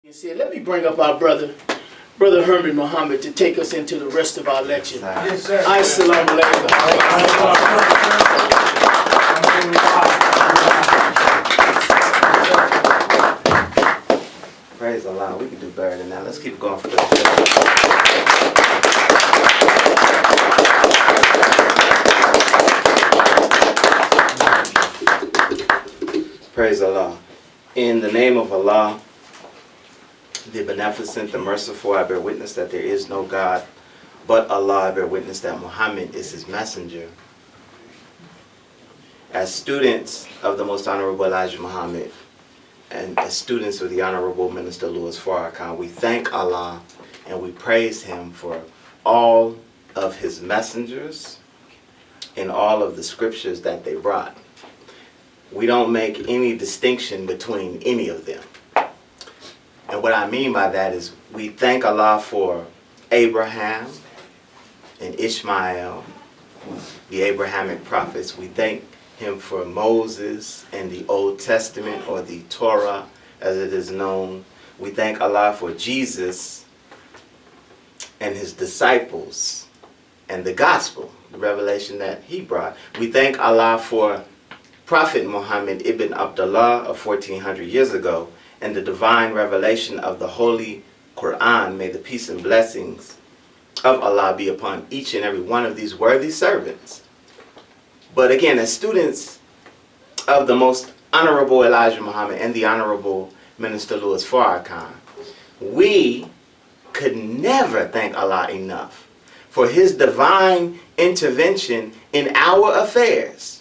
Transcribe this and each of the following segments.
Let me bring up our brother Herman Muhammad, to take us into the rest of our lecture. Yes, sir. Assalamu alaikum. Praise Allah. We can do better than that. Let's keep going for this. Praise Allah. In the name of Allah, the beneficent, the merciful, I bear witness that there is no God but Allah. I bear witness that Muhammad is his messenger. As students of the Most Honorable Elijah Muhammad, and as students of the Honorable Minister Louis Farrakhan, we thank Allah and we praise him for all of his messengers and all of the scriptures that they brought. We don't make any distinction between any of them. And what I mean by that is we thank Allah for Abraham and Ishmael, the Abrahamic prophets. We thank him for Moses and the Old Testament, or the Torah as it is known. We thank Allah for Jesus and his disciples and the gospel, the revelation that he brought. We thank Allah for Prophet Muhammad ibn Abdullah of 1400 years ago, and the divine revelation of the Holy Quran. May the peace and blessings of Allah be upon each and every one of these worthy servants. But again, as students of the Most Honorable Elijah Muhammad and the Honorable Minister Louis Farrakhan, we could never thank Allah enough for his divine intervention in our affairs.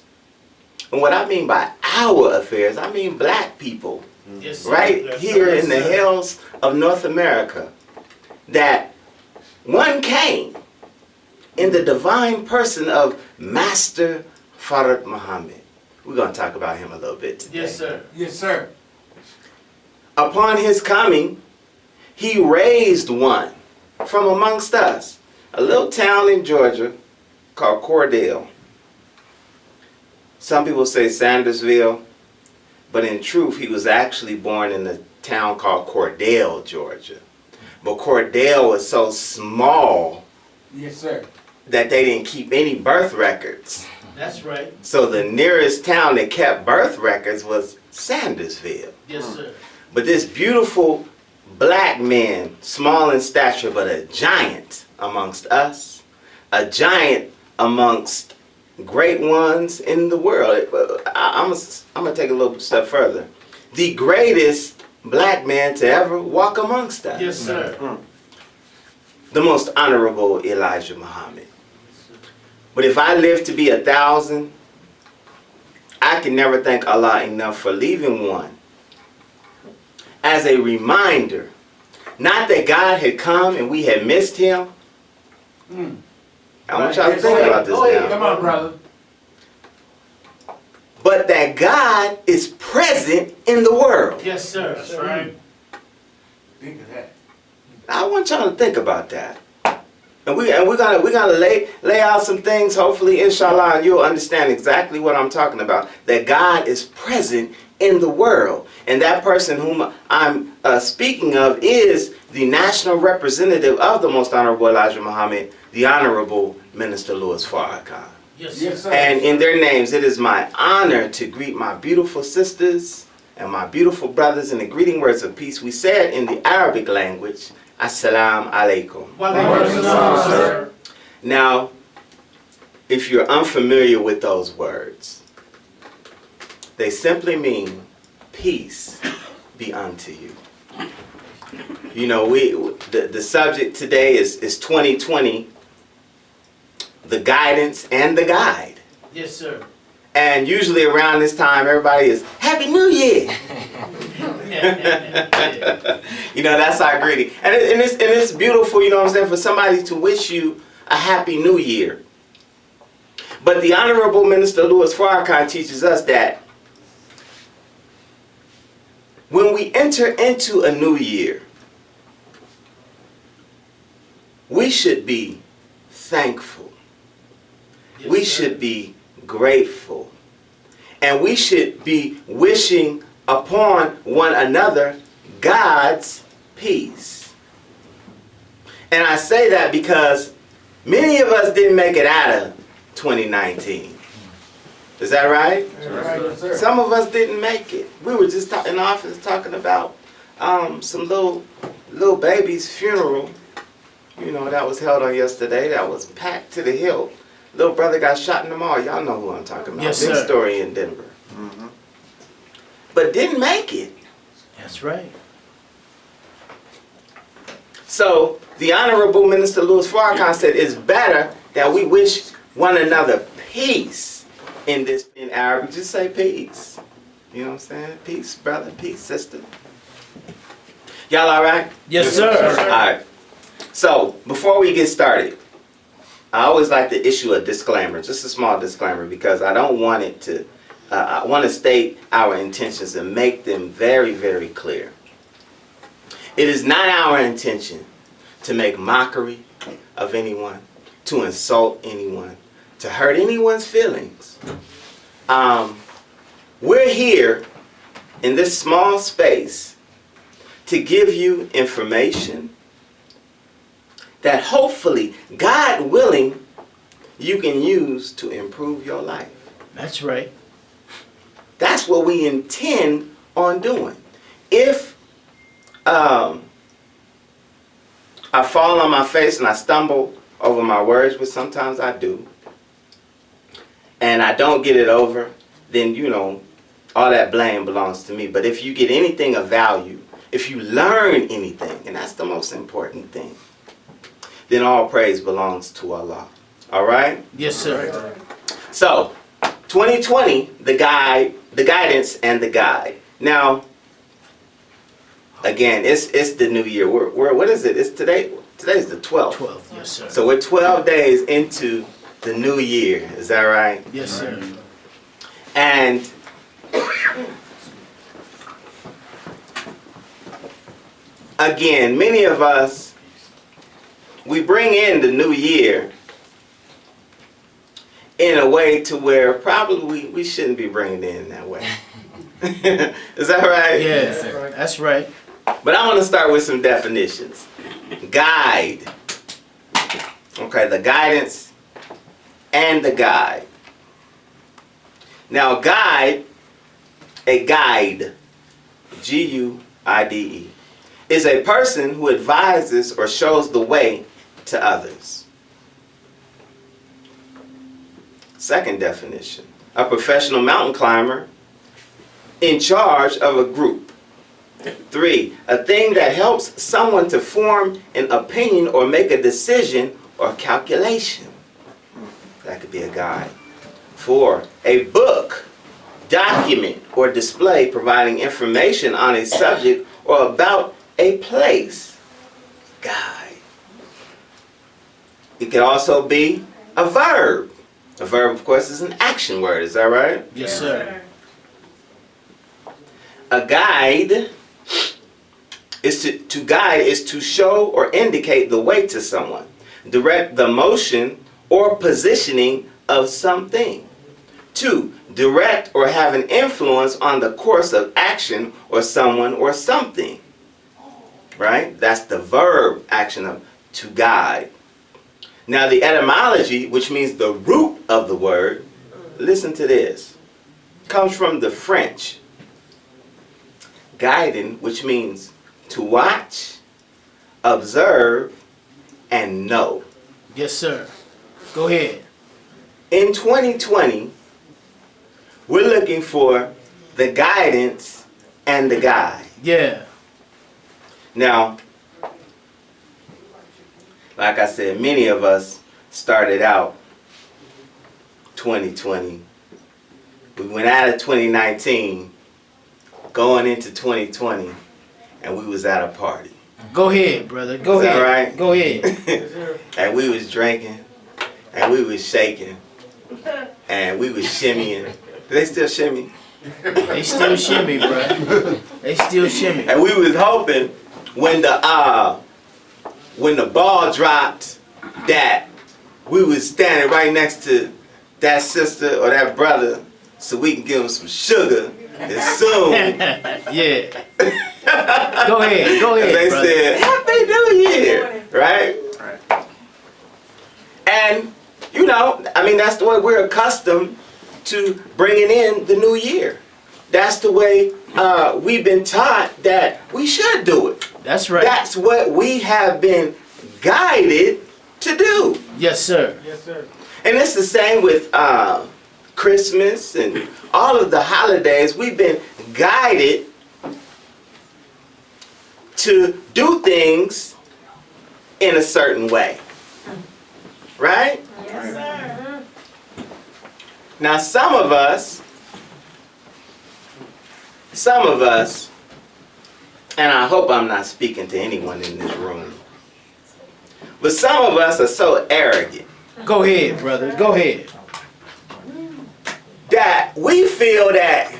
And what I mean by our affairs, I mean black people. Yes, Right yes, here yes, in the hills of North America, that one came in the divine person of Master Farrakhan Muhammad. We're going to talk about him a little bit today. Yes, sir. Yes, sir. Upon his coming, he raised one from amongst us, a little town in Georgia called Cordell. Some people say Sandersville, but in truth, he was actually born in a town called Cordell, Georgia. But Cordell was so small, Yes, sir. that they didn't keep any birth records. That's right. So the nearest town that kept birth records was Sandersville. Yes, sir. But this beautiful black man, small in stature, but a giant amongst us, a giant amongst great ones in the world. I'm going to take a little step further. The greatest black man to ever walk amongst us. Yes, sir. The Most Honorable Elijah Muhammad. But if I live to be 1,000, I can never thank Allah enough for leaving one as a reminder, not that God had come and we had missed him. I want y'all to think about this now. Come on, brother. But that God is present in the world. Yes, sir. That's right. Think of that. I want y'all to think about that. And we're gonna lay out some things, hopefully, inshallah, and you'll understand exactly what I'm talking about. That God is present in the world. And that person whom I'm speaking of is the national representative of the Most Honorable Elijah Muhammad, the Honorable Minister Louis Farrakhan. Yes, Yes, sir. sir. And in their names, it is my honor to greet my beautiful sisters and my beautiful brothers in the greeting words of peace. We said in the Arabic language, Assalamu alaikum. Wa alaikum assalam, sir. Now, if you're unfamiliar with those words, they simply mean peace be unto you. You know, the subject today is 2020, the guidance and the guide. Yes, sir. And usually around this time, everybody is, Happy New Year! You know, that's our greeting. And it's beautiful, you know what I'm saying, for somebody to wish you a Happy New Year. But the Honorable Minister Louis Farrakhan teaches us that when we enter into a new year, we should be thankful. Yes, We sir. should be grateful. And we should be wishing upon one another God's peace. And I say that because many of us didn't make it out of 2019. Is that right? Yes, sir. Some of us didn't make it. We were just in the office talking about some little baby's funeral, you know, that was held on yesterday. That was packed to the hilt. Little brother got shot in the mall. Y'all know who I'm talking about. Yes, Big sir. story in Denver. But didn't make it. That's right. So the Honorable Minister Louis Farrakhan said it's better that we wish one another peace in this. In Arabic, just say peace. You know what I'm saying? Peace, brother. Peace, sister. Y'all all right? Yes, sir. All right. So before we get started, I always like to issue a disclaimer, just a small disclaimer, because I don't want it to. I want to state our intentions and make them very, very clear. It is not our intention to make mockery of anyone, to insult anyone, to hurt anyone's feelings. We're here in this small space to give you information that hopefully, God willing, you can use to improve your life. That's right. That's what we intend on doing. If I fall on my face and I stumble over my words, which sometimes I do, and I don't get it over, then, you know, all that blame belongs to me. But if you get anything of value, if you learn anything, and that's the most important thing, then all praise belongs to Allah. All right? Yes, sir. So, 2020, the guidance and the guide. Now, again, it's the new year. We're what is it? It's today. Today's the 12th. 12. Yes, sir. So we're 12 days into the new year. Is that right? Yes, sir. And again, many of us, we bring in the new year in a way to where probably we shouldn't be bringing it in that way. Is that right? Yeah, that's right. But I want to start with some definitions. Guide. Okay, the guidance and the guide. Now, guide, a guide, G-U-I-D-E, is a person who advises or shows the way to others. Second definition, a professional mountain climber in charge of a group. 3, a thing that helps someone to form an opinion or make a decision or calculation. That could be a guide. 4, a book, document, or display providing information on a subject or about a place. Guide. It could also be a verb. A verb, of course, is an action word. Is that right? Yes, sir. A guide is to guide is to show or indicate the way to someone, direct the motion or positioning of something. 2, direct or have an influence on the course of action or someone or something. Right? That's the verb action of to guide. Now the etymology, which means the root of the word, listen to this, comes from the French. Guiding, which means to watch, observe, and know. Yes, sir. Go ahead. In 2020, we're looking for the guidance and the guide. Yeah. Now, like I said, many of us started out 2020. We went out of 2019, going into 2020, and we was at a party. Go ahead, brother. Go Is ahead. that right? Go ahead. And we was drinking, and we was shaking, and we was shimmying. Do they still shimmy? They still shimmy, bro. They still shimmy. And we was hoping when the ball dropped that we was standing right next to that sister or that brother so we can give them some sugar and soon. Yeah. Go ahead. Go ahead, They brother. said, Happy New Year, right? And, you know, I mean, that's the way we're accustomed to bringing in the new year. That's the way we've been taught that we should do it. That's right. That's what we have been guided to do. Yes, sir. Yes, sir. And it's the same with Christmas and all of the holidays. We've been guided to do things in a certain way. Right? Yes, sir. Now some of us, and I hope I'm not speaking to anyone in this room, but some of us are so arrogant Go ahead, brother. Go ahead. that we feel that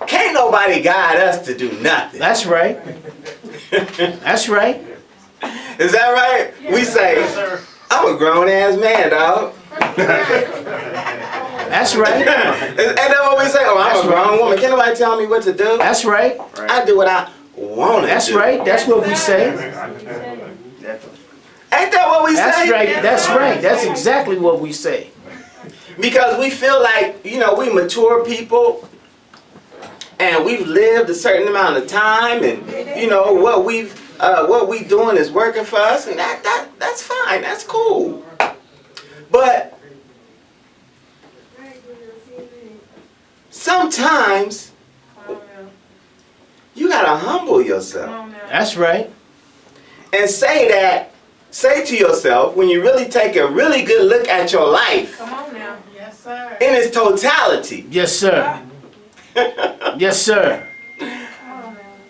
can't nobody guide us to do nothing. That's right. That's right. Is that right? We say, I'm a grown ass man, dog. That's right. And then what we say, oh, I'm That's a grown right. woman. Can't nobody tell me what to do? That's right. I do what I want to do. That's right. That's what we say. Ain't that what we That's say? right. That's right. That's exactly what we say. Because we feel like, you know, we mature people and we've lived a certain amount of time and, you know, what we doing is working for us, and that's fine. That's cool. But sometimes you gotta humble yourself That's right. and say to yourself, when you really take a really good look at your life Come on now. Yes, sir. in its totality, Yes, sir. Yes, sir.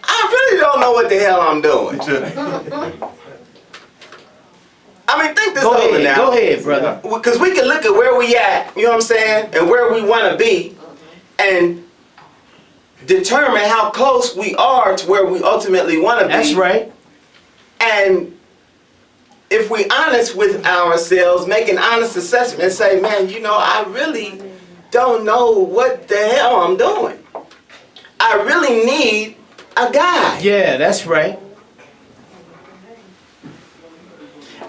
I really don't know what the hell I'm doing. I mean, think this Go over ahead. now. Go ahead, brother. Because we can look at where we at, you know what I'm saying, and where we want to be, and determine how close we are to where we ultimately want to be. That's right. And if we honest with ourselves, make an honest assessment and say, man, you know, I really don't know what the hell I'm doing. I really need a guide. Yeah, that's right.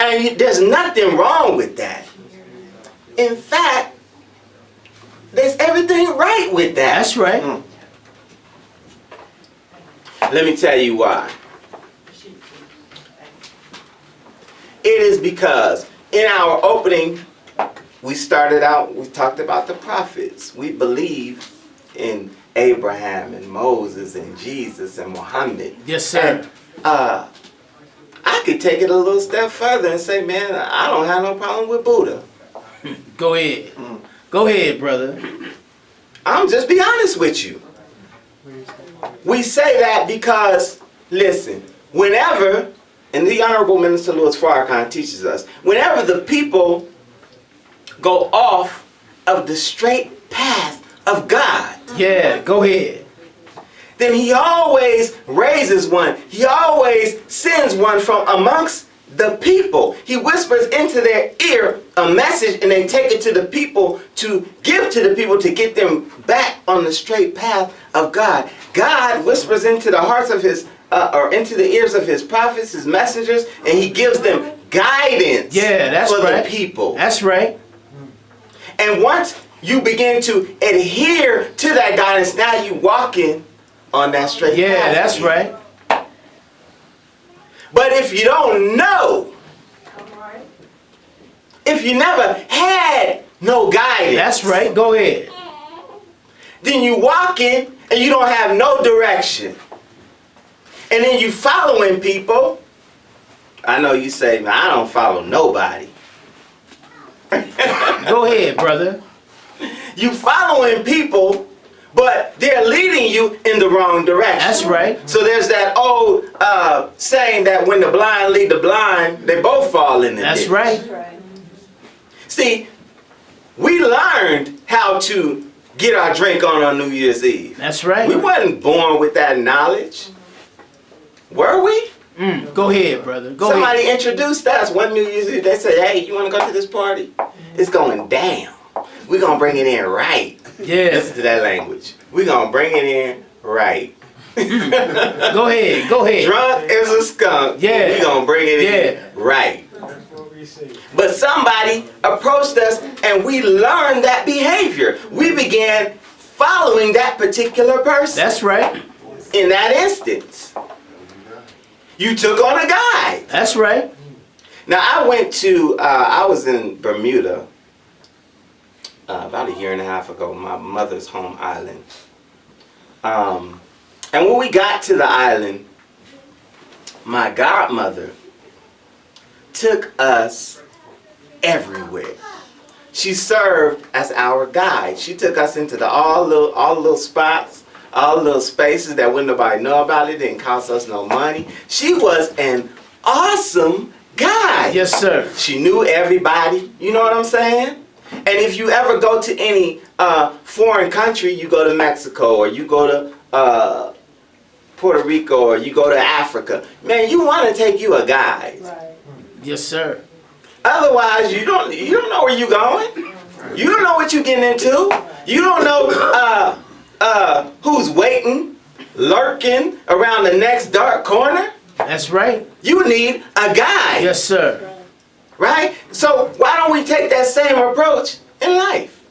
And there's nothing wrong with that. In fact, there's everything right with that. That's right. Let me tell you why. It is because in our opening, we talked about the prophets. We believe in Abraham and Moses and Jesus and Muhammad. Yes, sir. And I could take it a little step further and say, man, I don't have no problem with Buddha. Go ahead. Go ahead, brother. I'm just be honest with you. We say that because, listen, whenever, and the Honorable Minister Louis Farrakhan teaches us, whenever the people go off of the straight path of God, Yeah, go ahead. then he always raises one. He always sends one from amongst the people. He whispers into their ear a message, and they take it to the people to give to the people to get them back on the straight path of God. God whispers into the hearts of his, or into the ears of his prophets, his messengers, and he gives them guidance Yeah, that's for right. the people. That's right. And once you begin to adhere to that guidance, now you walking on that straight Yeah, path. that's again. right. But if you don't know, if you never had no guidance, That's right. Go ahead. then you walking and you don't have no direction. And then you following people. I know you say, man, I don't follow nobody. Go ahead, brother. You following people, but they're leading you in the wrong direction. That's right. So there's that old saying that when the blind lead the blind, they both fall in the That's ditch. right. See, we learned how to get our drink on New Year's Eve. That's right. We wasn't born with that knowledge. Were we? Go ahead, brother. Go Somebody ahead. introduced us one New Year's Eve. They said, hey, you want to go to this party? It's going down. We're going to bring it in right. Yeah. Listen to that language. We're going to bring it in right. Go ahead. Go ahead. Drunk as a skunk. Yeah. We gonna bring it in. Right. But somebody approached us and we learned that behavior. We began following that particular person. That's right. In that instance, you took on a guide. That's right. Now I was in Bermuda about a year and a half ago, my mother's home island. And when we got to the island, my godmother took us everywhere. She served as our guide. She took us into all the little spots, all the little spaces that wouldn't nobody know about. It didn't cost us no money. She was an awesome guide. Yes, sir. She knew everybody. You know what I'm saying? And if you ever go to any foreign country, you go to Mexico or you go to Puerto Rico or you go to Africa, man, you want to take you a guide. Yes, sir. Otherwise, you don't know where you're going. You don't know what you're getting into. You don't know who's waiting, lurking around the next dark corner. That's right. You need a guide. Yes, sir. Right? So why don't we take that same approach in life?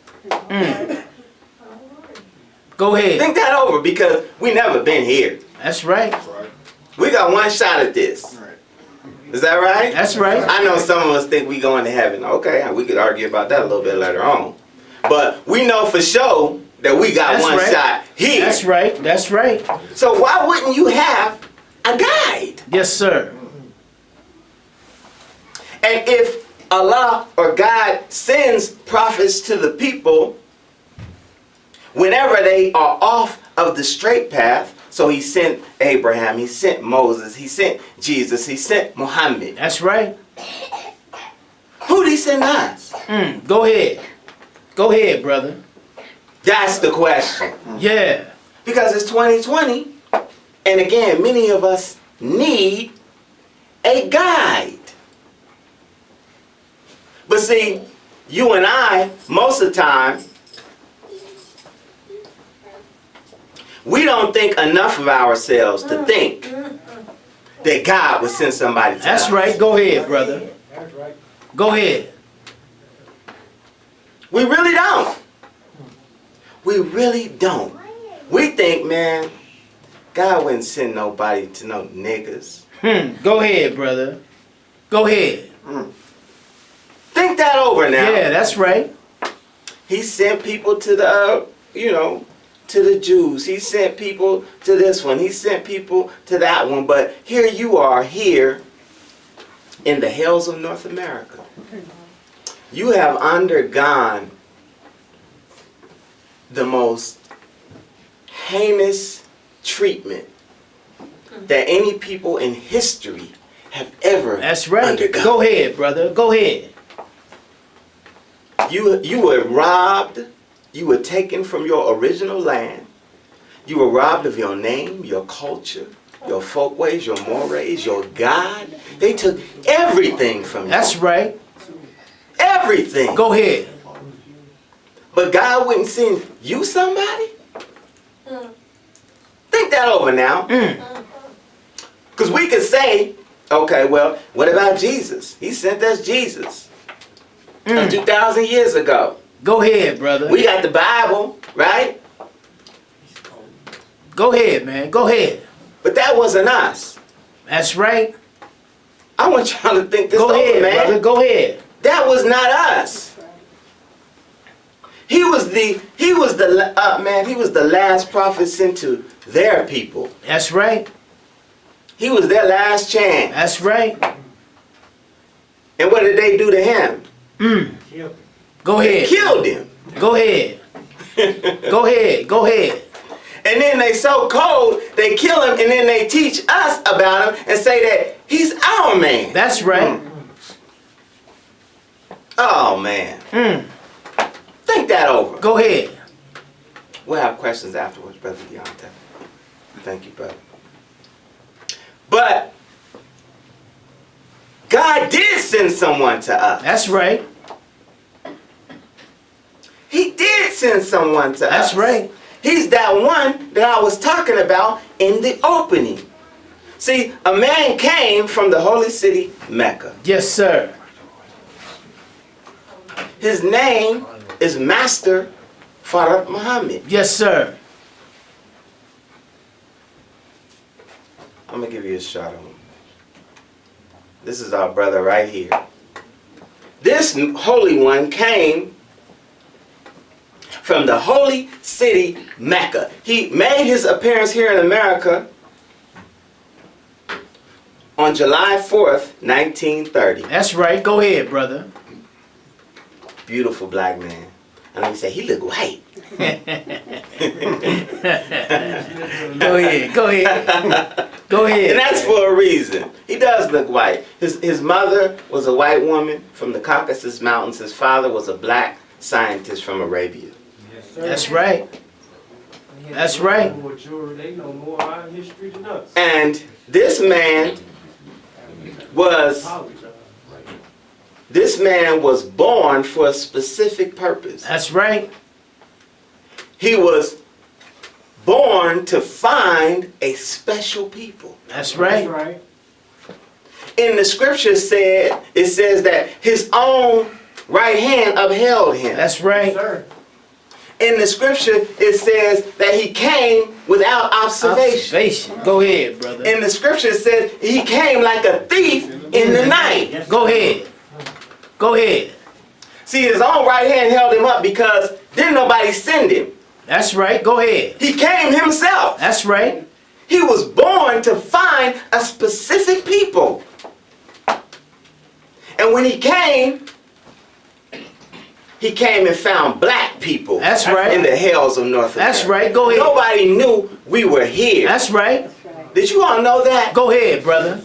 Go ahead. Think that over because we never been here. That's right. We got one shot at this. Is that right? That's right. I know some of us think we going to heaven. Okay, we could argue about that a little bit later on. But we know for sure that we got one shot here. That's right. That's right. So why wouldn't you have a guide? Yes, sir. And if Allah or God sends prophets to the people, whenever they are off of the straight path, so he sent Abraham, he sent Moses, he sent Jesus, he sent Muhammad. That's right. Who did he send us? Go ahead. Go ahead, brother. That's the question. Yeah. Because it's 2020, and again, many of us need a guide. But see, you and I, most of the time, we don't think enough of ourselves to think that God would send somebody to us. That's right. Go ahead, brother. Go ahead. We really don't. We really don't. We think, man, God wouldn't send nobody to no niggas. Go ahead, brother. Go ahead. Think that over now. Yeah, that's right. He sent people to the, to the Jews. He sent people to this one. He sent people to that one. But here you are here in the hills of North America. You have undergone the most heinous treatment that any people in history have ever That's right. undergone. Go ahead, brother. Go ahead. You were robbed. You were taken from your original land. You were robbed of your name, your culture, your folkways, your mores, your God. They took everything from you. That's right. Everything. Go ahead. But God wouldn't send you somebody? Think that over now. Because we could say, okay, well, what about Jesus? He sent us Jesus 2,000 years ago. Go ahead, brother. We got the Bible, right? Go ahead, man. Go ahead. But that wasn't us. That's right. I want y'all to think this Go over, ahead, man. brother. Go ahead. That was not us. He was the last prophet sent to their people. That's right. He was their last chance. That's right. And what did they do to him? Go They ahead. killed him. Go ahead. Go ahead. Go ahead. And then they so cold, they kill him, and then they teach us about him and say that he's our man. That's right. Oh, man. Think that over. Go ahead. We'll have questions afterwards, Brother Deontay. Thank you, brother. But God did send someone to us. That's right. He did send someone to us. That's right. He's that one that I was talking about in the opening. See, a man came from the holy city, Mecca. Yes, sir. His name is Master Farrakhan Muhammad. Yes, sir. I'm going to give you a shot of him. This is our brother right here. This holy one came from the holy city, Mecca. He made his appearance here in America on July 4th, 1930. That's right. Go ahead, brother. Beautiful black man. And he said, he look white. Go ahead. Go ahead. Go ahead. And that's for a reason. He does look white. His mother was a white woman from the Caucasus Mountains. His father was a black scientist from Arabia. Yes, sir. That's right. That's right. They know more our history than us. And this man was born for a specific purpose. That's right. He was born to find a special people. That's right. That's right. In the scripture it says that his own right hand upheld him. That's Yes, right. sir. In the scripture it says that he came without observation. Go ahead, brother. In the scripture it says he came like a thief in the night. Go ahead. Go ahead. See, his own right hand held him up because didn't nobody send him. That's right. Go ahead. He came himself. That's right. He was born to find a specific people. And when he came and found black people. That's right. In the hells of North America. That's right. Go ahead. Nobody knew we were here. That's right. Did you all know that? Go ahead, brother.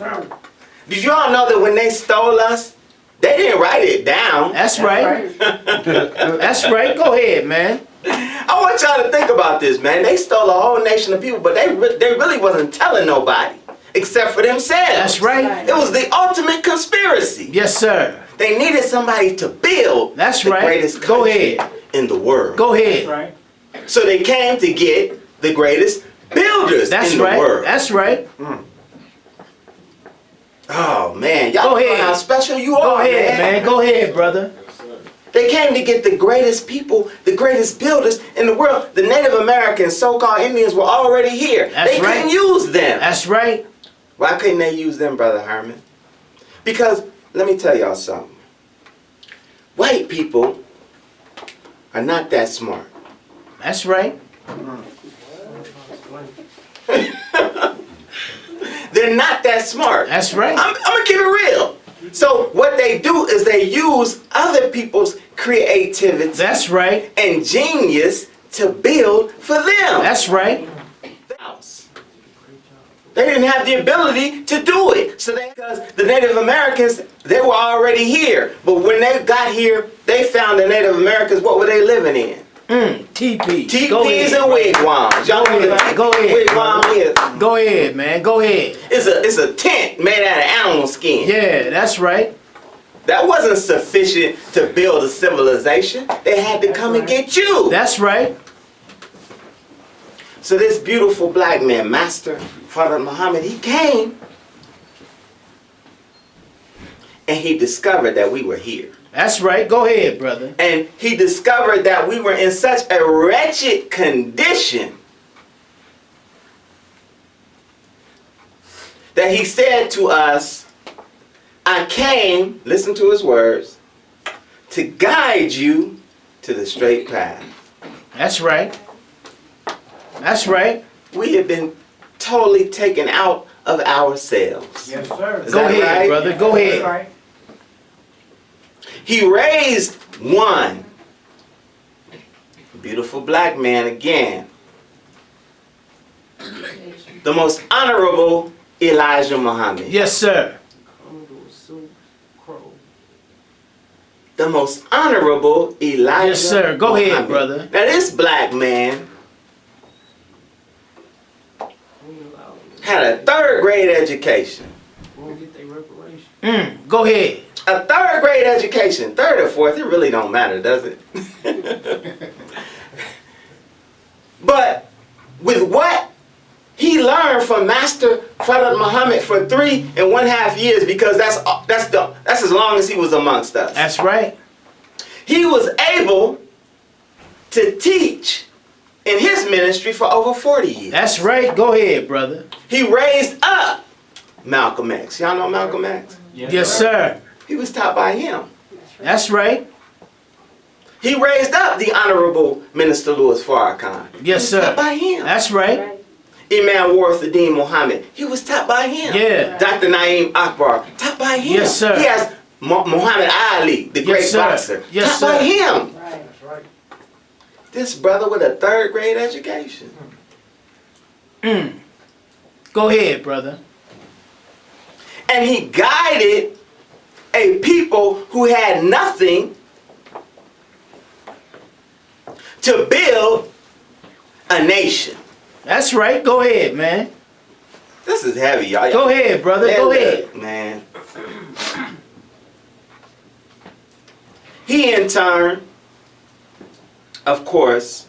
Did you all know that when they stole us, they didn't write it down? That's right. That's right. Go ahead, man. I want y'all to think about this, man. They stole a whole nation of people, but they really wasn't telling nobody except for themselves. That's right. It was the ultimate conspiracy. Yes, sir. They needed somebody to build That's the right. greatest Go country ahead. in the world. Go That's ahead. right. So they came to get the greatest builders That's in the right. world. That's right. Oh man, y'all Go know ahead. how special you Go are, ahead, man. Go ahead, brother. They came to get the greatest people, the greatest builders in the world. The Native Americans, so-called Indians, were already here. That's They right. couldn't use them. That's right. Why couldn't they use them, Brother Herman? Because, let me tell y'all something. White people are not that smart. That's right. They're not that smart. That's right. I'm going to keep it real. So what they do is they use other people's creativity That's right. and genius to build for them. That's right. They didn't have the ability to do it. So because the Native Americans, they were already here. But when they got here, they found the Native Americans, what were they living in? TP. Teepees and wigwams. Y'all know what a Go ahead, wigwam is? Go ahead, man. Go ahead. It's a tent made out of animal skin. Yeah, that's right. That wasn't sufficient to build a civilization. They had to come and get you. That's right. So this beautiful black man, Master Farrakhan Muhammad, he came and he discovered that we were here. That's right. Go ahead, brother. And he discovered that we were in such a wretched condition that he said to us, I came, listen to his words, to guide you to the straight path. That's right. That's right. We have been totally taken out of ourselves. Yes, sir. Is Go that ahead, right? brother. Go That's ahead. right. He raised one beautiful black man again, the most honorable Elijah Muhammad. Yes, sir. The most honorable Elijah. Yes, sir. Go ahead, Muhammad. brother. Now this black man had a third grade education. Won't get their reparation. Go ahead. A third grade education, third or fourth, it really don't matter, does it? But learned from Master Farrakhan Muhammad for 3.5 years because that's as long as he was amongst us. That's right. He was able to teach in his ministry for over 40 years. That's right. Go ahead, brother. He raised up Malcolm X. Y'all know Malcolm X? Yes, sir. He was taught by him. That's right. He raised up the Honorable Minister Louis Farrakhan. Yes, He was sir. taught by him. That's right. Imam Warithuddin Muhammad. He was taught by him. Yeah. Dr. Naeem Akbar. Taught by him. Yes, sir. He has Muhammad Ali, the great Yes, sir. boxer. Yes, taught by sir. him. Right. That's right. This brother with a 3rd grade education. Go ahead, brother. And he guided a people who had nothing to build a nation. That's right. Go ahead, man. This is heavy, y'all. Go ahead, brother. Man, Go look, ahead. man. He in turn, of course,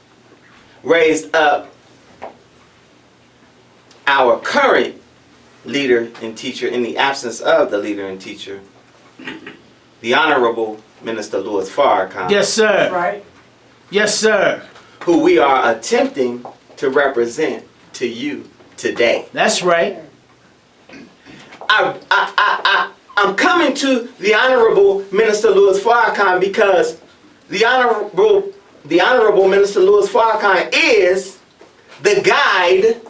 raised up our current leader and teacher in the absence of the leader and teacher, the Honorable Minister Louis Farrakhan. Yes, sir. Right. Yes, sir. Who we are attempting to represent to you today. That's right. I'm coming to the Honorable Minister Louis Farrakhan because the Honorable Minister Louis Farrakhan is the guide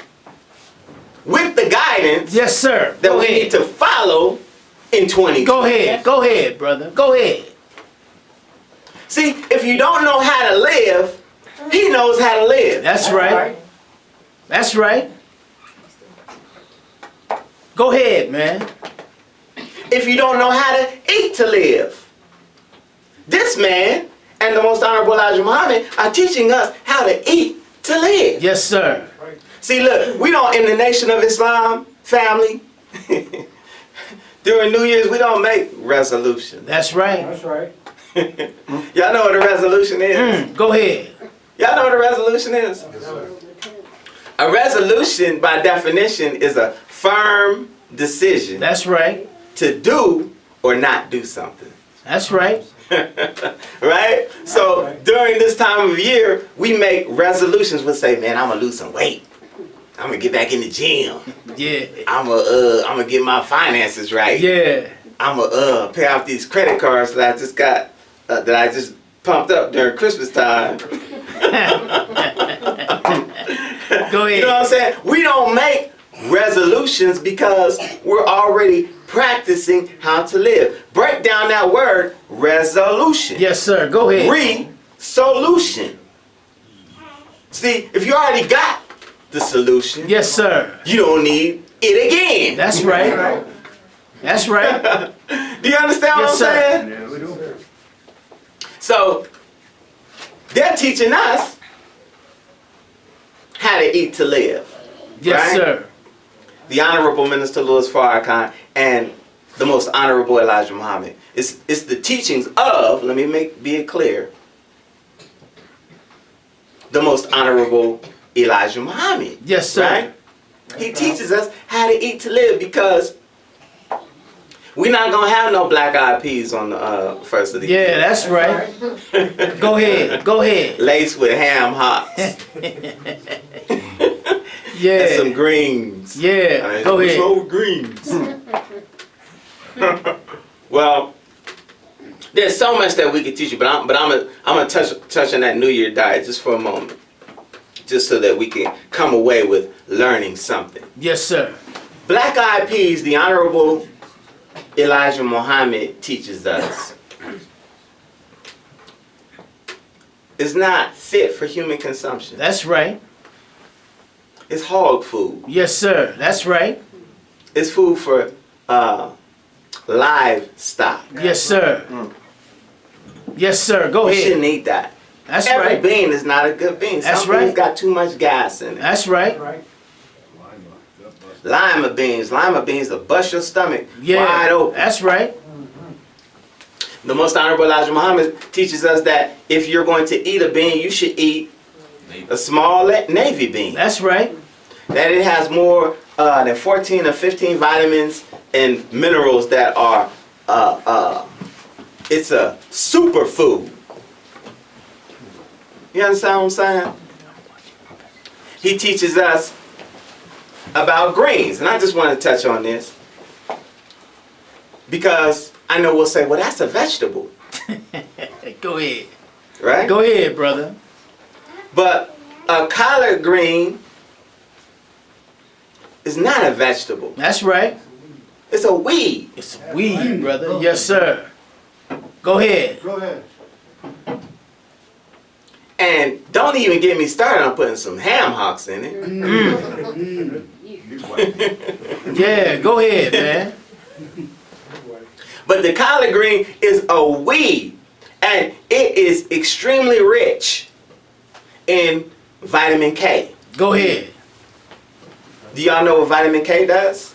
with the guidance Yes, sir. that Go we ahead. need to follow in 2020. Go ahead. Go ahead, brother. Go ahead. See, if you don't know how to live, he knows how to live. That's right. That's right. Go ahead, man. If you don't know how to eat to live, this man and the Most Honorable Elijah Muhammad are teaching us how to eat to live. Yes, sir. See, look, we don't, in the Nation of Islam family, during New Year's, we don't make resolutions. That's right. That's right. Y'all know what a resolution is? Go ahead. Y'all know what a resolution is? A resolution, by definition, is a firm decision That's right. to do or not do something. That's right. Right? So during this time of year, we make resolutions. We'll say, man, I'm going to lose some weight. I'm going to get back in the gym. Yeah. I'm gonna get my finances right. Yeah. I'm gonna pay off these credit cards that I just got, that I just pumped up during Christmas time. Go You ahead. know what I'm saying? We don't make resolutions because we're already practicing how to live. Break down that word, resolution. Yes, sir. Go ahead. Re-solution. See, if you already got the solution, Yes, sir. you don't need it again. That's right. That's right. Do you understand what Yes, I'm sir. saying? Yeah, we do. So, they're teaching us how to eat to live. Yes, Right? sir. The Honorable Minister Louis Farrakhan and the Most Honorable Elijah Muhammad. It's the teachings of, let me be it clear, the Most Honorable Elijah Muhammad. Yes, sir. Right? He teaches us how to eat to live because we're not going to have no black eyed peas on the first of the year. Yeah, that's right. Go ahead. Go ahead. Laced with ham hocks and some Yeah. greens. Yeah. Go What's ahead. wrong with greens? Well, there's so much that we could teach you, but I'm gonna touch on that New Year diet just for a moment, just so that we can come away with learning something. Yes, sir. Black eyed peas, the Honorable Elijah Muhammad teaches us, is not fit for human consumption. That's right. It's hog food. Yes, sir. That's right. It's food for livestock. Yes, sir. Yes, sir. Go You ahead. shouldn't eat that. That's Every right. bean is not a good bean. That's Some beans right. got too much gas in it. That's right. Right. Lima beans will bust your stomach wide Yeah. open. That's right. The Most Honorable Elijah Muhammad teaches us that if you're going to eat a bean, you should eat a small navy bean. That's right. that it has more than 14 or 15 vitamins and minerals that are, it's a superfood. You understand what I'm saying? He teaches us about greens, and I just want to touch on this because I know we'll say, well, that's a vegetable, Go ahead. right? Go ahead, brother. But a collard green is not a vegetable. That's right. It's a weed. It's a weed, brother. Yes, sir. Go ahead. Go ahead. And don't even get me started on putting some ham hocks in it. Yeah, go ahead, man. But the collard green is a weed, and it is extremely rich in vitamin K. Go ahead. Do y'all know what vitamin K does?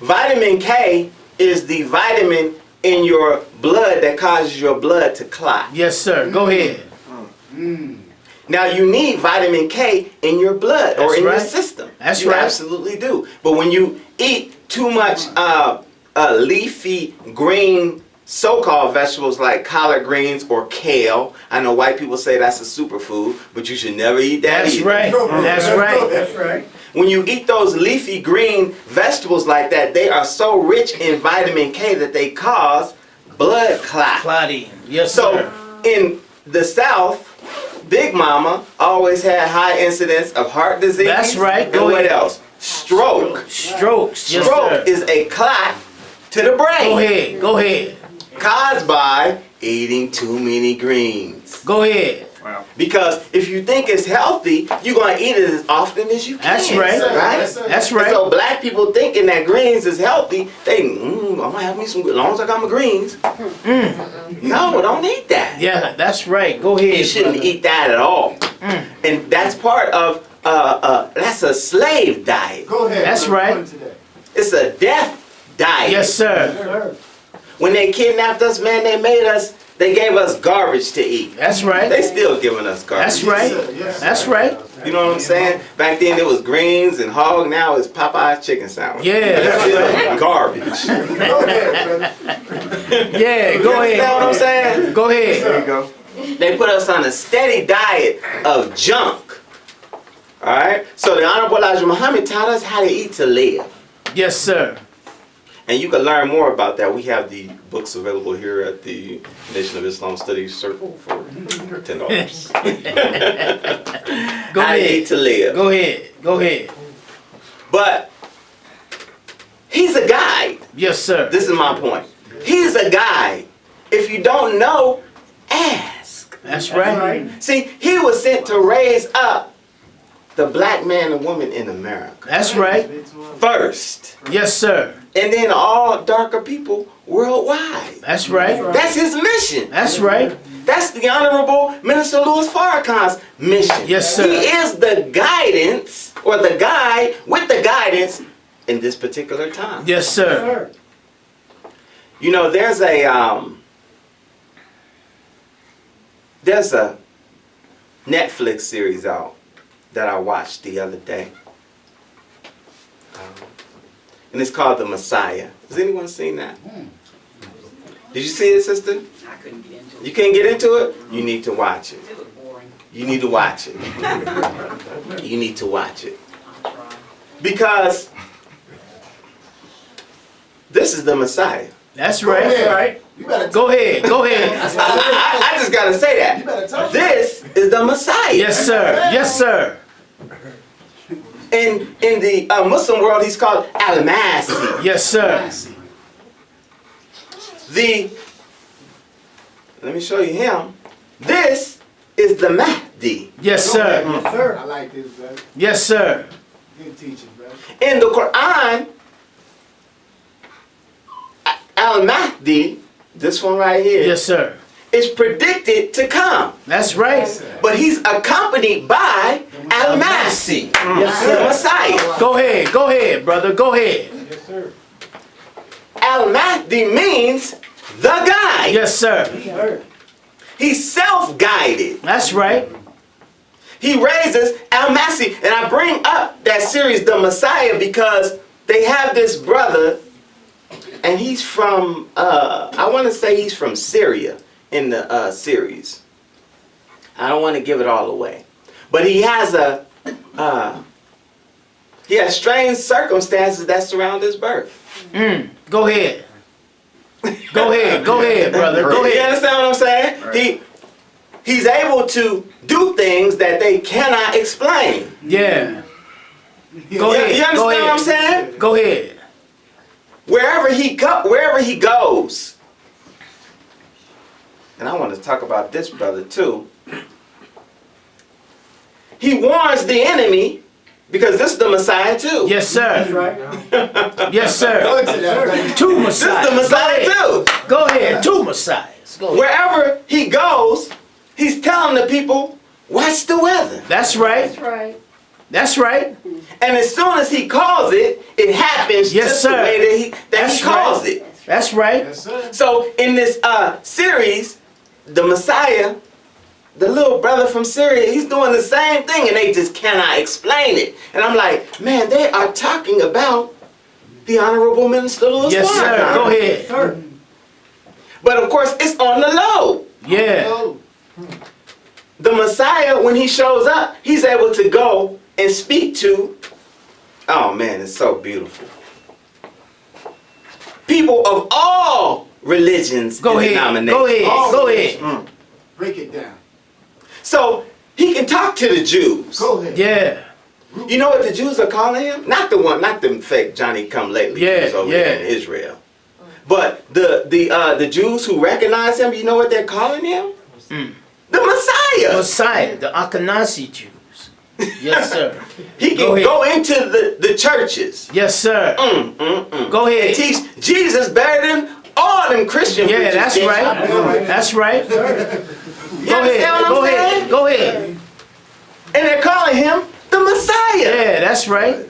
Vitamin K is the vitamin in your blood that causes your blood to clot. Yes, sir. Go ahead. Now you need vitamin K in your blood or That's in your right. system. That's you right. absolutely do. But when you eat too much leafy green so-called vegetables like collard greens or kale, I know white people say that's a superfood, but you should never eat that That's either. right. That's right. That's right. When you eat those leafy green vegetables like that, they are so rich in vitamin K that they cause blood clot. Clotting. Yes, So sir. in the South, Big Mama always had high incidence of heart disease. That's right. And Go what ahead. else? Stroke. Strokes. Yes, Stroke sir. is a clot to the brain. Go ahead. Go ahead. Caused by eating too many greens. Go ahead. Because if you think it's healthy, you're going to eat it as often as you can. That's right. Right? That's And right. so black people thinking that greens is healthy, they, I'm going to have me some, as long as I got my greens. No, don't eat that. Yeah, that's right. Go ahead. You shouldn't brother. eat that at all. And that's part of, that's a slave diet. Go ahead. That's brother. right. Go today. It's a death diet. Yes, sir. Sir. When they kidnapped us, man, they gave us garbage to eat. That's They right. still giving us garbage. That's right. Yes, sir. Yes, That's sir. right. You know what I'm saying? Back then it was greens and hog, now it's Popeye's chicken sandwich. Yeah, that's Still garbage. Go ahead, brother. Yeah, You go understand what I'm ahead. saying? Go ahead. There you go. They put us on a steady diet of junk. Alright? So the Honorable Elijah Muhammad taught us how to eat to live. Yes, sir. And you can learn more about that. We have the books available here at the Nation of Islam Studies Circle for $10. Go How to eat ahead. to live. Go ahead. Go ahead. But he's a guide. Yes, sir. This is my point. He's a guide. If you don't know, ask. That's right. See, he was sent to raise up the black man and woman in America That's right. first. Yes, sir. And then all darker people worldwide. That's right. That's his mission. That's right. That's the Honorable Minister Louis Farrakhan's mission. Yes, sir. He is the guidance, or the guide with the guidance in this particular time. Yes, sir. You know, there's a Netflix series out that I watched the other day. And it's called The Messiah. Has anyone seen that? Did you see it, sister? I couldn't get into it. You can't get into it? You need to watch it. It was boring. You need to watch it. You need to watch it. I'm trying. Because this is the Messiah. That's Go ahead. right. You better Go ahead. Go ahead. I just gotta say You better that. touch This is the Messiah. Yes, sir. Yes, sir. In the Muslim world, he's called Al-Masih. Yes, sir. Let me show you him. This is the Mahdi. Yes, Go ahead. sir. Yes, sir. I like this, brother. Yes, sir. Good teaching, brother. In the Quran, Al-Mahdi, this one right here, Yes, sir. is predicted to come. That's right. But he's accompanied by Al-Masih, Yes, the sir. Messiah. Go ahead. Go ahead, brother. Go ahead. Yes, sir. Al-Mahdi means the guide. Yes, sir. Yes, sir. He's self-guided. That's right. he raises Al-Masih. And I bring up that series, The Messiah, because they have this brother, and he's from, I want to say he's from Syria in the series. I don't want to give it all away. But he has strange circumstances that surround his birth. Go ahead. Go ahead, brother. Go You ahead. understand what I'm saying? Right. He's able to do things that they cannot explain. Yeah. Go You ahead. understand Go what I'm ahead. saying? Go ahead. Wherever he goes, and I want to talk about this brother too. He warns the enemy, because this is the Messiah too. Yes, sir. Right. Yes, sir. Go into that, brother. Two This is the Messiahs. Messiah too. Go ahead. Two Messiahs. Go ahead. Wherever he goes, he's telling the people, watch the weather. That's right. That's right. That's right. And as soon as he calls it, it happens Yes, just sir. the way that he That's calls right. it. That's right. Yes, sir. So in this series, the Messiah, the little brother from Syria, he's doing the same thing, and they just cannot explain it. And I'm like, man, they are talking about the Honorable Minister Louis Yes, sir. Farrakhan. Go ahead. Sir. But of course, it's on the low. Yeah. Oh. The Messiah, when he shows up, he's able to go and speak to, oh man, it's so beautiful, people of all religions Go and ahead. denominations. Go ahead. All Go religions. ahead. Break it down. So he can talk to the Jews. Go ahead. Yeah. You know what the Jews are calling him? Not them fake Johnny come lately Yeah, Jews over yeah. there in Israel. But the Jews who recognize him, you know what they're calling him? The Messiah. Messiah, the Ashkenazi Jews. Yes, sir. He Go can ahead. go into the churches Yes, sir. Go and ahead. teach Jesus better than all them Christian Yeah, preachers that's did. right. That's right. You Go understand ahead. what Go I'm ahead. saying? Go ahead. And they're calling him the Messiah. Yeah, that's right.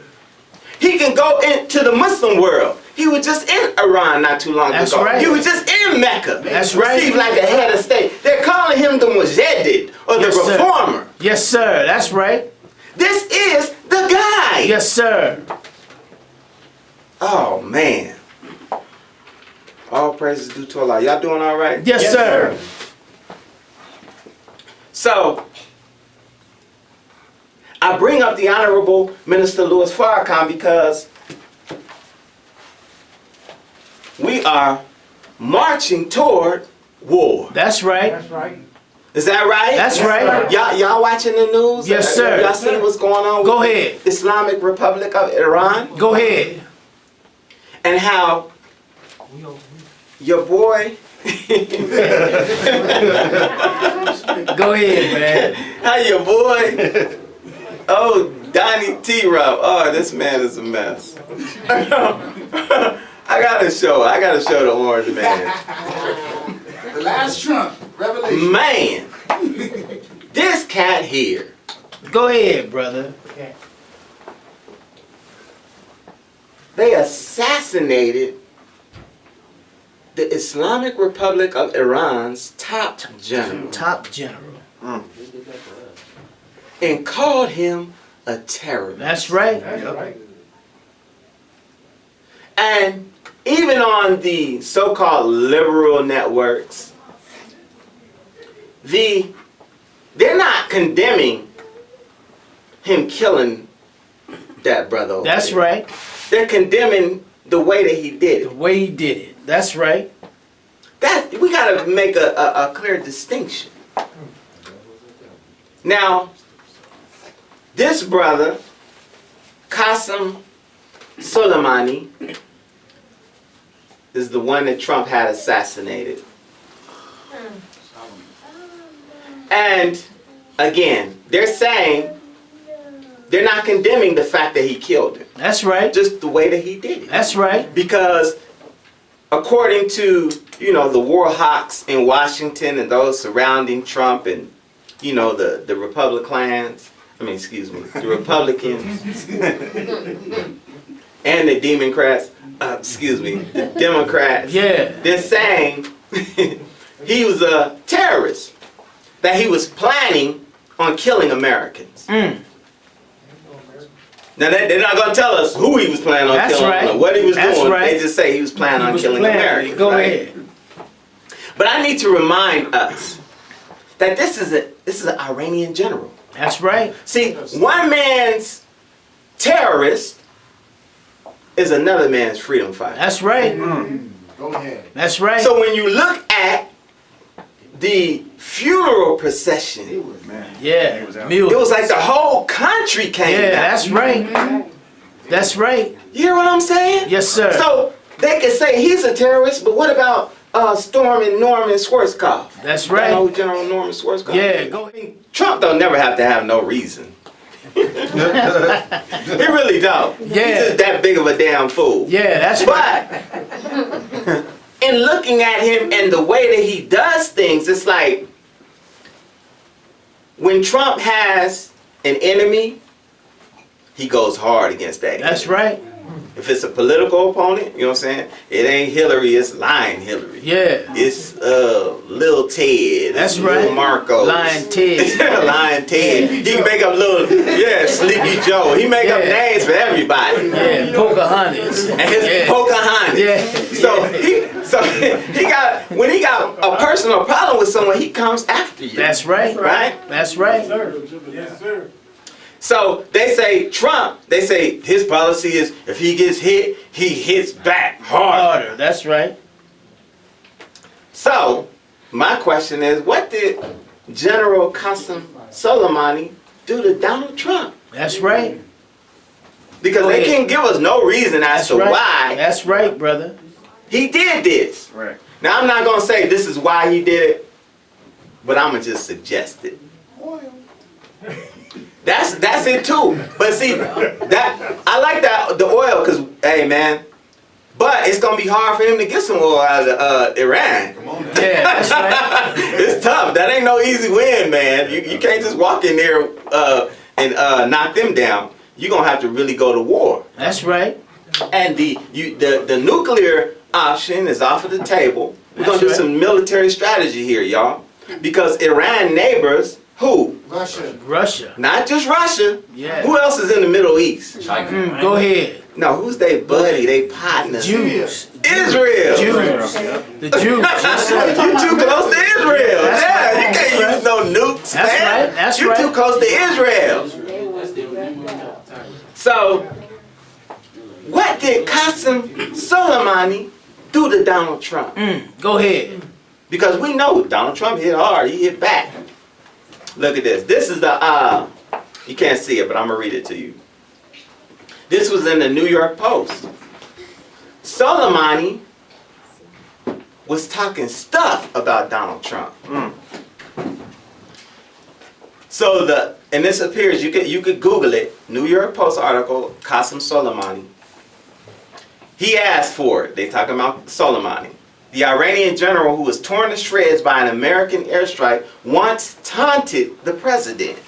He can go into the Muslim world. He was just in Iran not too long That's ago. right. He was just in Mecca. That's right. Received like a head of state. They're calling him the Mujaddid or Yes, the sir. Reformer. Yes, sir. That's right. This is the guy. Yes, sir. Oh man. All praises due to Allah. Y'all doing all right? Yes, sir. So, I bring up the Honorable Minister Louis Farrakhan because we are marching toward war. That's right. That's right. Is that right? That's right. Y'all watching the news? Yes, sir. Y'all see what's going on Go with ahead. the Islamic Republic of Iran? Go ahead. And how We over your boy, Go ahead, man. how your boy, oh, Donnie T-Rob, oh, this man is a mess. I gotta show the orange man. The last Trump. Revelation. Man, this cat here, Go ahead, brother. they assassinated the Islamic Republic of Iran's top general Top general. and called him a terrorist. That's right. That's right. And even on the so-called liberal networks, they're not condemning him killing that brother over That's there. right. They're condemning the way that he did The it. way he did it. That's right. We gotta make a clear distinction. Now, this brother, Qasem Soleimani, is the one that Trump had assassinated. And again, they're saying they're not condemning the fact that he killed him, That's right. just the way that he did it. That's right. Because according to, the war hawks in Washington and those surrounding Trump and, the Republicans, the Republicans and the Democrats, the Democrats, Yeah. they're saying he was a terrorist, that he was planning on killing Americans. Mm. Now they're not going to tell us who he was planning on That's killing right. or what he was That's doing. right. They just say he was planning on killing Americans. Go right? ahead. But I need to remind us that this is an Iranian general. That's right. See, one man's terrorist is another man's freedom fighter. That's right. Go ahead. That's right. So when you look at the funeral procession, yeah. it was like the whole country came Yeah, down. that's right. That's right. You hear what I'm saying? Yes, sir. So they can say he's a terrorist, but what about Stormin' Norman Schwarzkopf? That's You right. know General Norman Schwarzkopf? Yeah, go ahead. Trump don't never have to have no reason. He really don't. Yeah. He's just that big of a damn fool. Yeah, that's right. But in looking at him and the way that he does things, it's like when Trump has an enemy, he goes hard against that. That's enemy. right. If it's a political opponent, you know what I'm saying? It ain't Hillary, it's lying Hillary. Yeah. It's Lil Ted. That's it's right. Lil Marcos. Lying Ted. Lying Ted. He can make up Sleepy Joe. He make up Yeah. names for everybody. Yeah, Pocahontas. And his Yeah. Pocahontas. Yeah. So he got when he got a personal problem with someone, he comes after you. That's right. right. That's right. Yes, sir. So they say Trump. They say his policy is if he gets hit, he hits back harder. Harder. That's right. So my question is, what did General Qasem Soleimani do to Donald Trump? That's right. Because Go they ahead. can't give us no reason as That's to right. why That's right, brother. he did this. Right. Now I'm not gonna say this is why he did it, but I'm gonna just suggest it. That's it too. But see, that I like that the oil, cause hey man, but it's gonna be hard for him to get some oil out of Iran. Come on now. Yeah, that's right. It's tough. That ain't no easy win, man. You can't just walk in there and knock them down. You're gonna have to really go to war. That's right. And the nuclear option is off of the table. We're gonna That's do right. some military strategy here, y'all. Because Iran neighbors, who? Russia. Russia. Not just Russia. Yeah. Who else is in the Middle East? Go ahead. No, who's they buddy, they partner? Jews. Israel. Jews. The Jews. Yes, sir. You too close to Israel. That's Yeah, right. you can't That's use no nukes, That's man. right. That's you right. too close to Israel. So, what did Qasem Soleimani do to Donald Trump? Go ahead. Because we know Donald Trump hit hard, he hit back. Look at this. This is the, you can't see it, but I'm going to read it to you. This was in the New York Post. Soleimani was talking stuff about Donald Trump. So and this appears, you could Google it, New York Post article, Qasem Soleimani. He asked for it. They talking about Soleimani. The Iranian general who was torn to shreds by an American airstrike once taunted the president,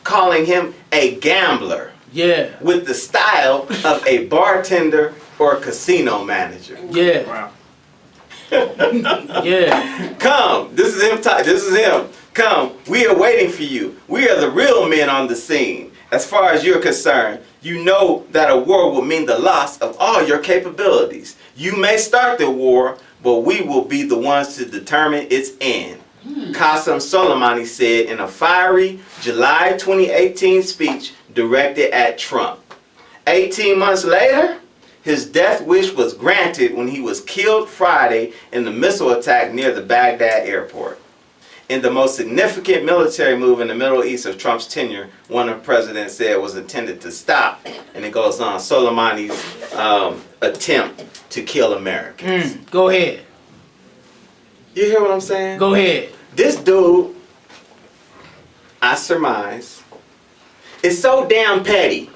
calling him a gambler Yeah. with the style of a bartender or casino manager. Yeah. Wow. Yeah. Come, this is him. This is him. Come, we are waiting for you. We are the real men on the scene. As far as you're concerned, you know that a war will mean the loss of all your capabilities. You may start the war, but we will be the ones to determine its end. Qasem Soleimani said in a fiery July 2018 speech directed at Trump. 18 months later, his death wish was granted when he was killed Friday in the missile attack near the Baghdad airport. In the most significant military move in the Middle East of Trump's tenure, one of the presidents said was intended to stop, and it goes on, Soleimani's attempt to kill Americans. Go ahead. You hear what I'm saying? Go ahead. This dude, I surmise, is so damn petty.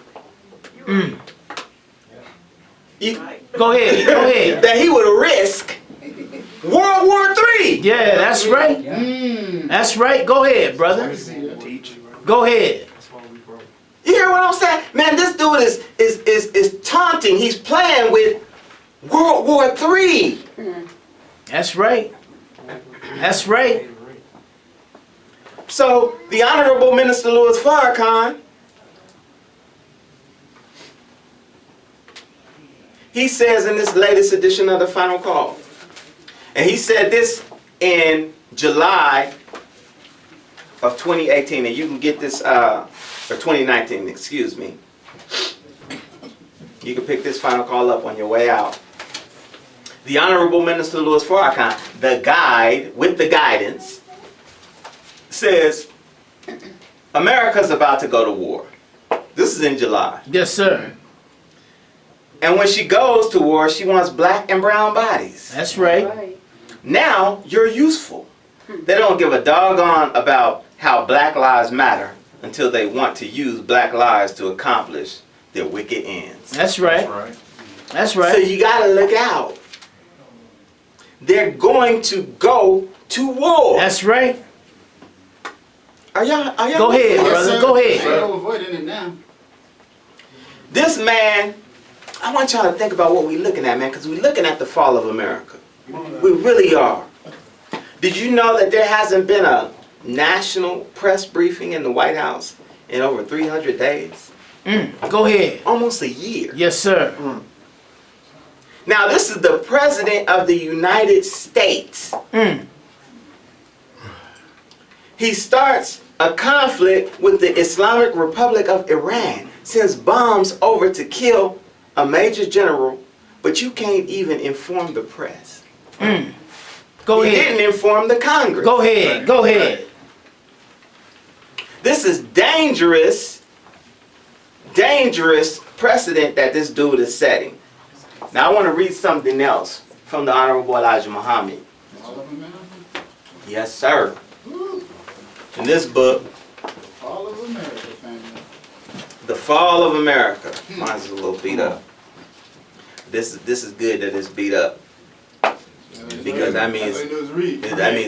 Go ahead. Go ahead. That he would risk World War III. Yeah, that's right. That's right. Go ahead, brother. Go ahead. You hear what I'm saying? Man, this dude is taunting. He's playing with World War III. That's right. That's right. So the Honorable Minister Louis Farrakhan, he says in this latest edition of the Final Call, and he said this in July of 2018, and you can get this, or 2019, excuse me. You can pick this Final Call up on your way out. The Honorable Minister Louis Farrakhan, the guide with the guidance, says America's about to go to war. This is in July. Yes, sir. And when she goes to war, she wants black and brown bodies. That's right. Now you're useful. They don't give a doggone about how Black Lives Matter until they want to use black lives to accomplish their wicked ends. That's right. That's right. So you gotta look out. They're going to go to war. That's right. Are y'all Go ahead, listening? brother. Go ahead. They're avoiding it now. This man, I want y'all to think about what we're looking at, man, because we're looking at the fall of America. We really are. Did you know that there hasn't been a national press briefing in the White House in over 300 days? Go ahead. Almost a year. Yes, sir. Now, this is the President of the United States. He starts a conflict with the Islamic Republic of Iran, sends bombs over to kill a major general, but you can't even inform the press. Go He ahead. didn't inform the Congress. Go ahead. Go ahead. This is dangerous precedent that this dude is setting. Now I want to read something else from the Honorable Elijah Muhammad. All of America. Yes, sir. Woo. In this book, All of America, family. The Fall of America. Mine's a little beat up. This is good that it's beat up. Because that means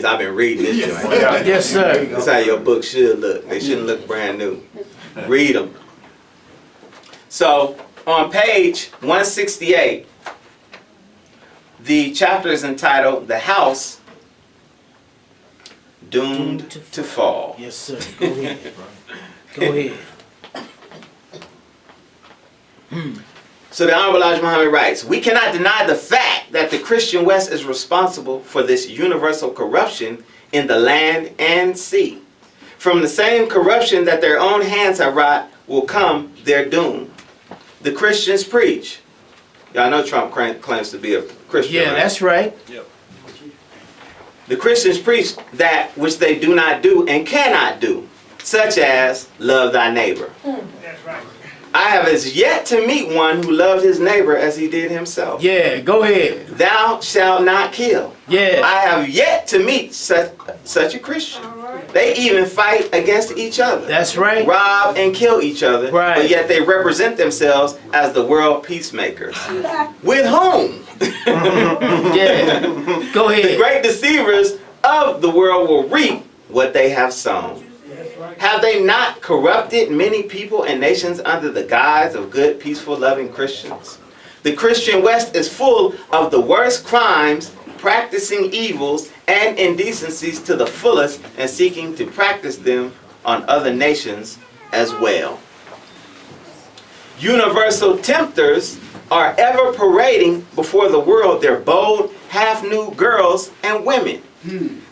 I've been reading this Yes, joint. sir. Yes, sir. That's how your book should look. They shouldn't look brand new. Read them. So on page 168, the chapter is entitled "The House Doomed to Fall." Yes, sir. Go ahead. Go ahead. So the Honorable Elijah Muhammad writes, "We cannot deny the fact that the Christian West is responsible for this universal corruption in the land and sea. From the same corruption that their own hands have wrought will come their doom. The Christians preach." Y'all know Trump claims to be a Christian, Yeah, right? that's right. The Christians preach that which they do not do and cannot do, such as love thy neighbor. That's right. I have as yet to meet one who loved his neighbor as he did himself. Yeah, go ahead. Thou shalt not kill. Yeah. I have yet to meet such a Christian. They even fight against each other. That's right. Rob and kill each other. Right. But yet they represent themselves as the world peacemakers. With whom? Yeah. Go The ahead. great deceivers of the world will reap what they have sown. Have they not corrupted many people and nations under the guise of good, peaceful, loving Christians? The Christian West is full of the worst crimes, practicing evils and indecencies to the fullest and seeking to practice them on other nations as well. Universal tempters are ever parading before the world their bold, half-nude girls and women.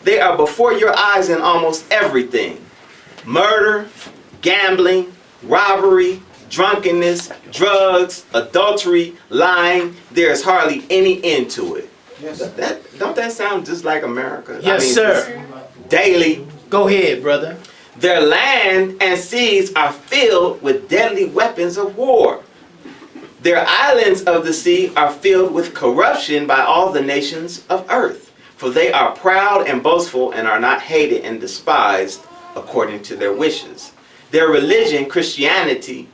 They are before your eyes in almost everything. Murder, gambling, robbery, drunkenness, drugs, adultery, lying. There's hardly any end to it. Yes. Don't that sound just like America? Yes, sir. Daily. Go ahead, brother. Their land and seas are filled with deadly weapons of war. Their islands of the sea are filled with corruption by all the nations of earth. For they are proud and boastful and are not hated and despised according to their wishes. Their religion, Christianity,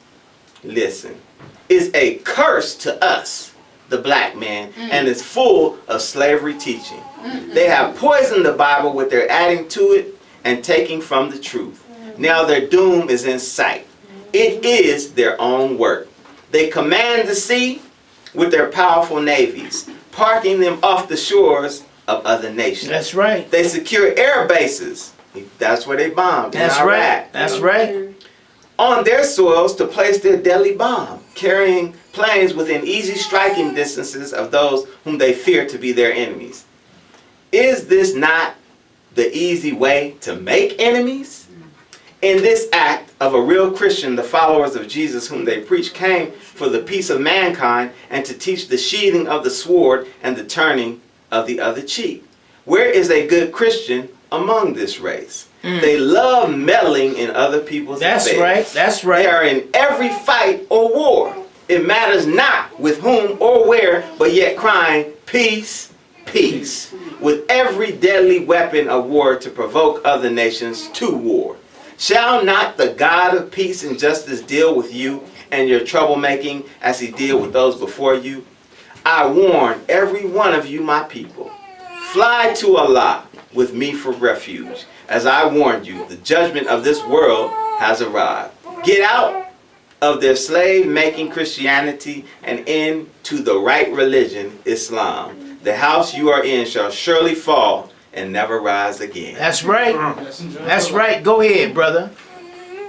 listen, is a curse to us, the black man, and is full of slavery teaching. They have poisoned the Bible with their adding to it and taking from the truth. Now their doom is in sight. It is their own work. They command the sea with their powerful navies, parking them off the shores of other nations. That's right. They secure air bases That's where they bombed. That's in Iraq. right. That's right. On their soils to place their deadly bomb, carrying planes within easy striking distances of those whom they fear to be their enemies. Is this not the easy way to make enemies? In this act of a real Christian, the followers of Jesus whom they preach came for the peace of mankind and to teach the sheathing of the sword and the turning of the other cheek. Where is a good Christian among this race? They love meddling in other people's affairs. That's right. That's right. They are in every fight or war. It matters not with whom or where, but yet crying, peace, peace, with every deadly weapon of war to provoke other nations to war. Shall not the God of peace and justice deal with you and your troublemaking as he did with those before you? I warn every one of you, my people, fly to Allah with me for refuge. As I warned you, the judgment of this world has arrived. Get out of their slave-making Christianity and into the right religion, Islam. The house you are in shall surely fall and never rise again. That's right. That's right. Go ahead, brother.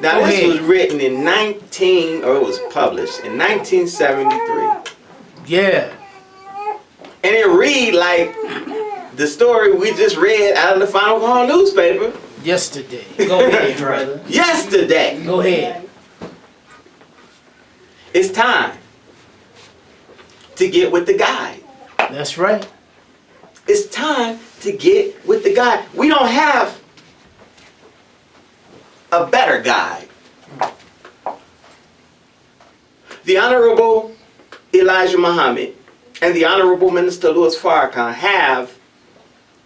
Now Go this ahead. was written in it was published in 1973. Yeah. And it read like the story we just read out of the Final Call newspaper Yesterday. Go ahead, brother. yesterday. Go ahead. It's time to get with the guide. That's right. It's time to get with the guide. We don't have a better guide. The Honorable Elijah Muhammad and the Honorable Minister Louis Farrakhan have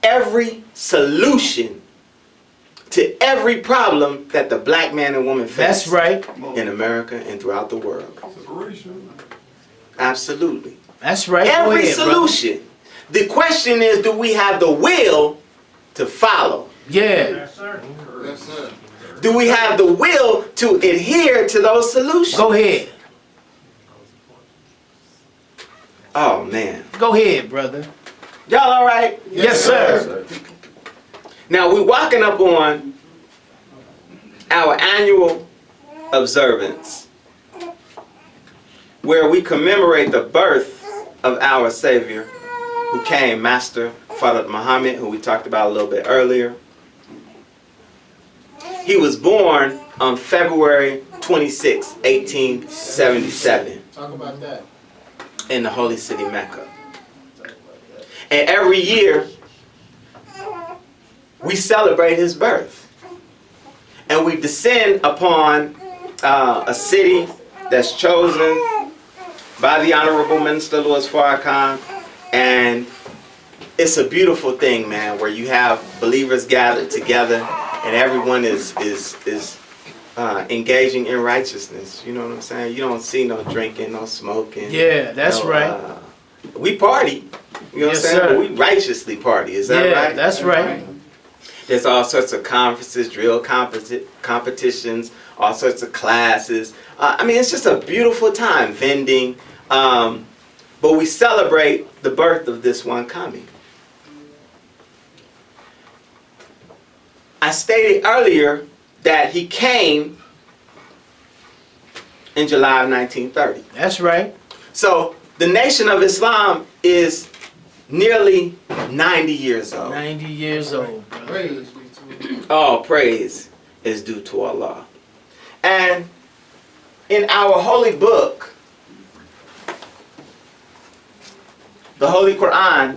every solution to every problem that the black man and woman face. That's right. In America and throughout the world. Absolutely. That's right. Go Every ahead, solution. The question is, do we have the will to follow? Yeah. Yes, sir. Yes, sir. Do we have the will to adhere to those solutions? Go ahead. Oh, man. Go ahead, brother. Y'all all right? Yes, sir. Now, we're walking up on our annual observance where we commemorate the birth of our Savior who came, Master Farrakhan Muhammad, who we talked about a little bit earlier. He was born on February 26, 1877 Talk about that. in the holy city Mecca. And every year, we celebrate his birth. And we descend upon a city that's chosen by the Honorable Minister Louis Farrakhan. And it's a beautiful thing, man, where you have believers gathered together and everyone is engaging in righteousness. You know what I'm saying? You don't see no drinking, no smoking. Yeah, that's right. We party. You know what I'm Yes, saying? sir. But we righteously party. Is that Yeah, right? that's right. There's all sorts of conferences, drill competitions, all sorts of classes. I mean, it's just a beautiful time, vending. But we celebrate the birth of this one coming. I stated earlier that he came in July of 1930. That's right. So the Nation of Islam is nearly 90 years old. 90 years old, brother. Praise be to him. All praise is due to Allah. And in our holy book, the Holy Quran,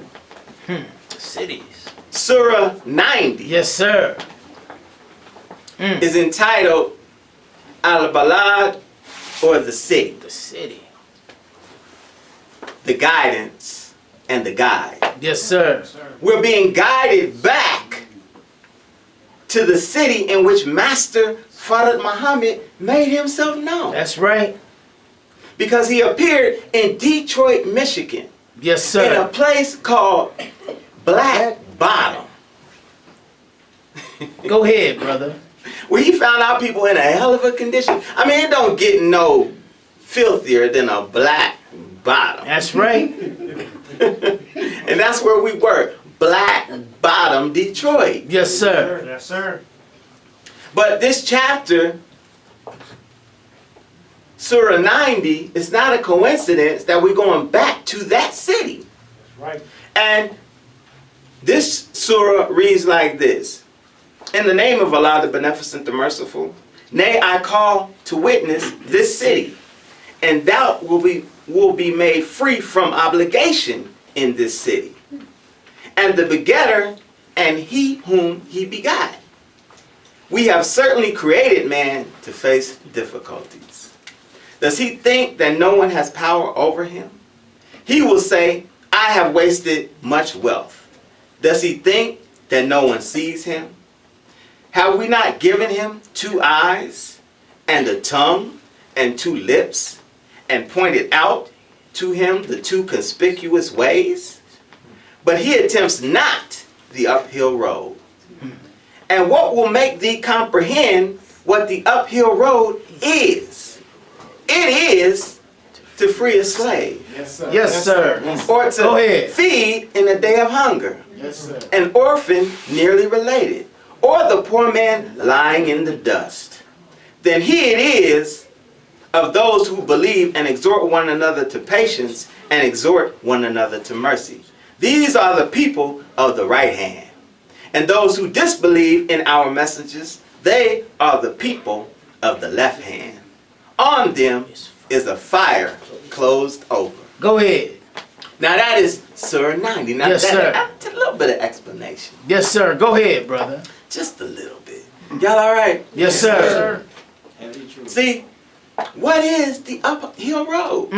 Cities. Surah 90, Yes, sir. is entitled Al-Balad, or the city, The city. the guidance and the guide. Yes, sir. We're being guided back to the city in which Master Farrakhan Muhammad made himself known. That's right. Because he appeared in Detroit, Michigan, Yes, in a sir. place called Black Bottom, Go ahead, brother. where he found out people in a hell of a condition. I mean, it don't get no filthier than a black bottom. That's right. And that's where we were. black bottom Detroit. Yes, sir. Yes, sir. But this chapter, Surah 90, it's not a coincidence that we're going back to that city. That's right. And this surah reads like this. In the name of Allah, the Beneficent, the Merciful, nay, I call to witness this city, and thou will be made free from obligation in this city, and the begetter, and he whom he begot. We have certainly created man to face difficulties. Does he think that no one has power over him? He will say, I have wasted much wealth. Does he think that no one sees him? Have we not given him 2 eyes and a tongue and 2 lips, and pointed out to him the 2 conspicuous ways? But he attempts not the uphill road. And what will make thee comprehend what the uphill road is? It is to free a slave. Yes, sir. Yes, sir. Or Go to ahead. feed in a day of hunger. Yes, sir. An orphan nearly related, or the poor man lying in the dust. Then he it is of those who believe and exhort one another to patience and exhort one another to mercy. These are the people of the right hand. And those who disbelieve in our messages, they are the people of the left hand. On them is a fire closed over. Go ahead. Now that is Surah 90. Now Yes, sir. that's a little bit of explanation. Yes, sir. Go ahead, brother. Just a little bit. Y'all all right? Yes, sir. Heavy truth. See, what is the uphill road?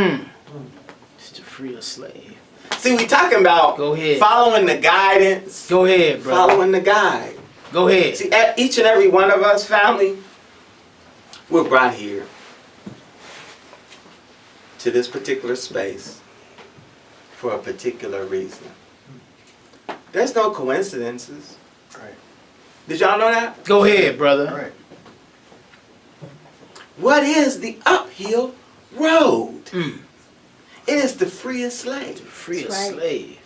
It's to free a slave. See, we talking about Go ahead. following the guidance, Go ahead, brother. following the guide. Go ahead. See, each and every one of us, family, we're brought here to this particular space for a particular reason. There's no coincidences. Right. Did y'all know that? Go ahead, brother. Right. What is the uphill road? Mm. It is to free a slave. Free a That's right. slave.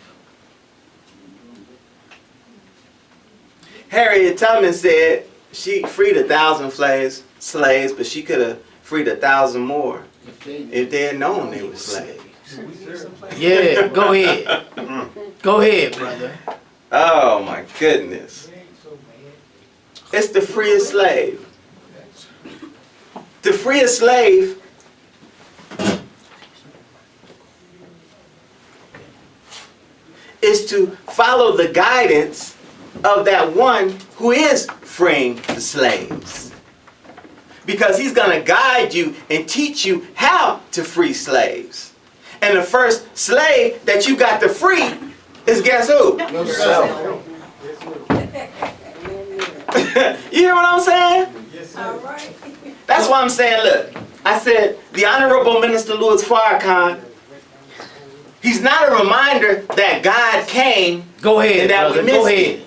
Harriet Tubman said she freed 1,000 slaves, but she could have freed 1,000 more if they had known they were slaves. Yeah, go ahead. Go ahead, brother. Oh my goodness. It's to free a slave. To free a slave is to follow the guidance of that one who is freeing the slaves. Because he's going to guide you and teach you how to free slaves. And the first slave that you got to free is guess who? Yourself. You hear what I'm saying? All right. That's why I'm saying, look, I said the Honorable Minister Louis Farrakhan, he's not a reminder that God came. Go ahead, And that we brother. Go missed ahead. it.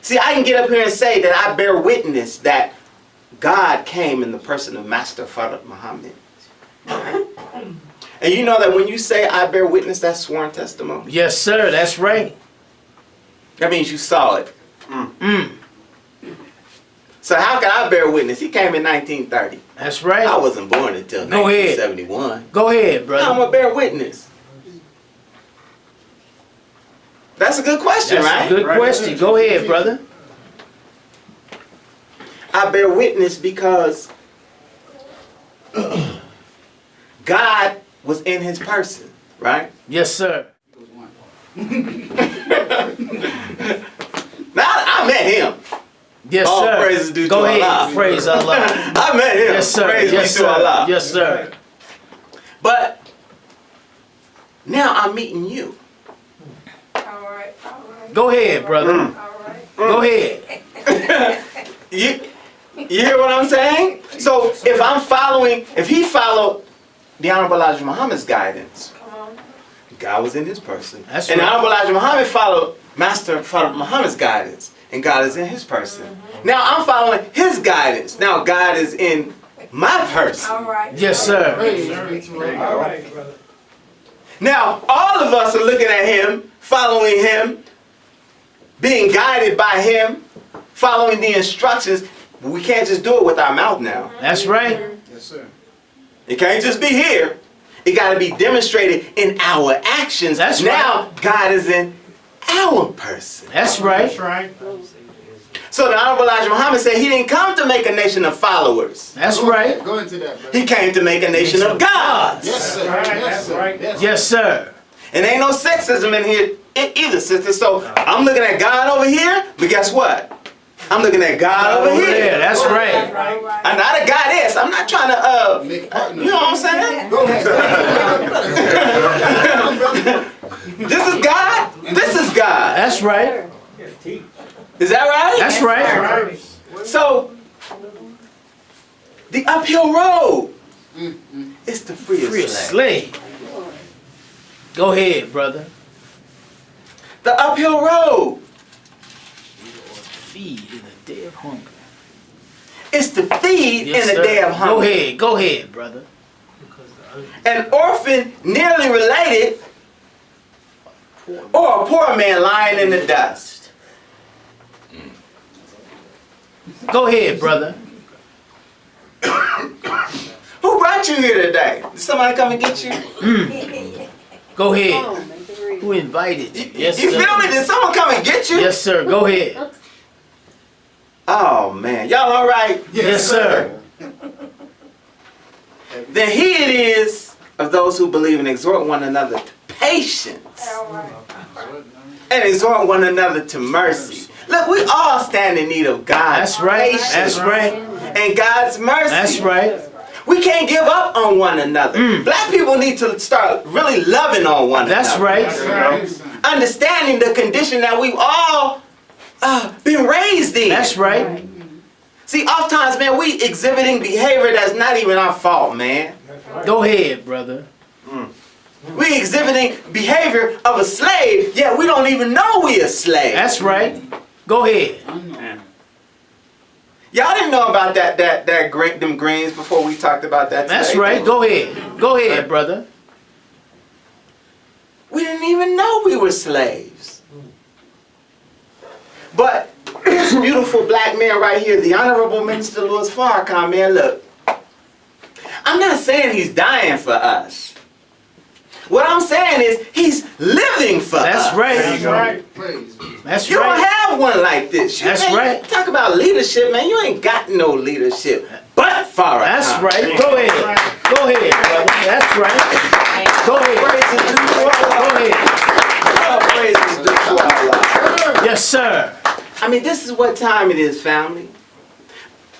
See, I can get up here and say that I bear witness that God came in the person of Master Farrakhan Muhammad. And you know that when you say I bear witness, that's sworn testimony. Yes, sir. That's right. That means you saw it. So how can I bear witness? He came in 1930. That's right. I wasn't born until Go ahead. 1971. Go ahead, I'm brother. going to bear witness. That's a good question, That's right? a good question. Go ahead, brother. I bear witness because God was in his person, right? Yes, sir. Now I met him. Yes, All sir. praises due Go to ahead. Allah. Praise Allah. I met him. Yes, sir. Praise Yes, be to sir. Allah. Yes, sir. But now I'm meeting you. All right. All right. Go ahead, brother. All right. Go ahead. You hear what I'm saying? So if I'm following, if he followed the Honorable Elijah Muhammad's guidance, Come on. God was in his person. That's and right. the Honorable Elijah Muhammad followed Master Farrakhan Muhammad's guidance, and God is in his person. Now I'm following his guidance. Now God is in my person. All right. Yes, sir. Praise be to Allah. All right, brother. Now, all of us are looking at him, following him, being guided by him, following the instructions. But we can't just do it with our mouth now. That's right. Yes, sir. It can't just be here. It got to be demonstrated in our actions. That's now, God is in our person. That's right. That's right. So the Honorable Elijah Muhammad said he didn't come to make a nation of followers. That's right. Go into that, brother. He came to make a nation of gods. Yes, sir. Right, Yes, that's sir. right. Yes, Yes, sir. And ain't no sexism in here either, sister. So I'm looking at God over here, but guess what? I'm looking at God over Yeah, here. that's right. All right. I'm not a goddess. I'm not trying to, Make partners. you know what I'm saying? Go ahead. This is God. This is God. That's right. Is that right? That's right. Right. So, the uphill road is to free Free a a slave. slave. Go ahead, brother. The uphill road Feed in a day of hunger. is to feed Yes, in sir. a day of Go hunger. ahead. Go ahead, brother. An orphan nearly related, or a poor man lying in the dust. Go ahead, brother. Who brought you here today? Did somebody come and get you? Go ahead. Who invited you? Yes, You feel me? sir. Did someone come and get you? Yes, sir. Go ahead. Oh man, y'all all right? Yes, sir. Then he it is of those who believe and exhort one another to patience All right. and exhort one another to mercy. Look, we all stand in need of God's That's right. patience That's right. and God's mercy. That's right. We can't give up on one another. Black people need to start really loving on one That's another. right. Understanding the condition that we've all been raised in. That's right. See, oftentimes, man, we exhibiting behavior that's not even our fault, man. Go ahead, brother. We exhibiting behavior of a slave, yet we don't even know we a slave. That's right. Go ahead. Y'all didn't know about them greens before we talked about that today. That's right. Go ahead. Go ahead, brother. We didn't even know we were slaves. But this beautiful black man right here, the Honorable Minister Louis Farrakhan, man, look. I'm not saying he's dying for us. What I'm saying is he's living for us. That's right. That's right. Praise. That's You don't right. have one like this. That's man, right. Talk about leadership, man. You ain't got no leadership. But Farrakhan. That's right. Go ahead. Go ahead, brother. That's right. Go ahead. Praises due to Allah. Go ahead. All praises due to Allah. Yes, sir. I mean, this is what time it is, family.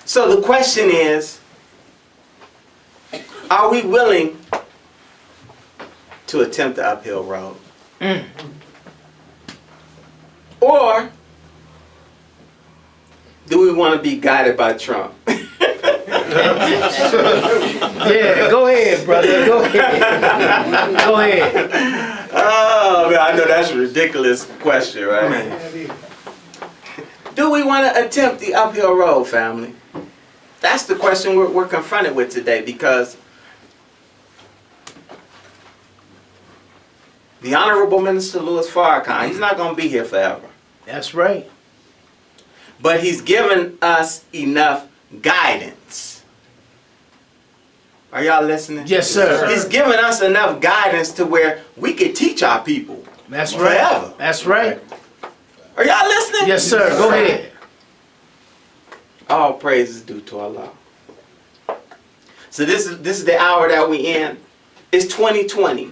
So the question is, are we willing to attempt the uphill road? Or do we want to be guided by Trump? Yeah, go ahead, brother. Go ahead. Go ahead. Oh, man, I know that's a ridiculous question, right? Do we want to attempt the uphill road, family? That's the question we're confronted with today, because the Honorable Minister Louis Farrakhan, he's not going to be here forever. That's right. But he's given us enough guidance. Are y'all listening? Yes, sir. He's given us enough guidance to where we could teach our people. That's right. Forever. That's right. Are y'all listening? Yes, sir. Go ahead. All praises due to Allah. So this is the hour that we in. It's 2020.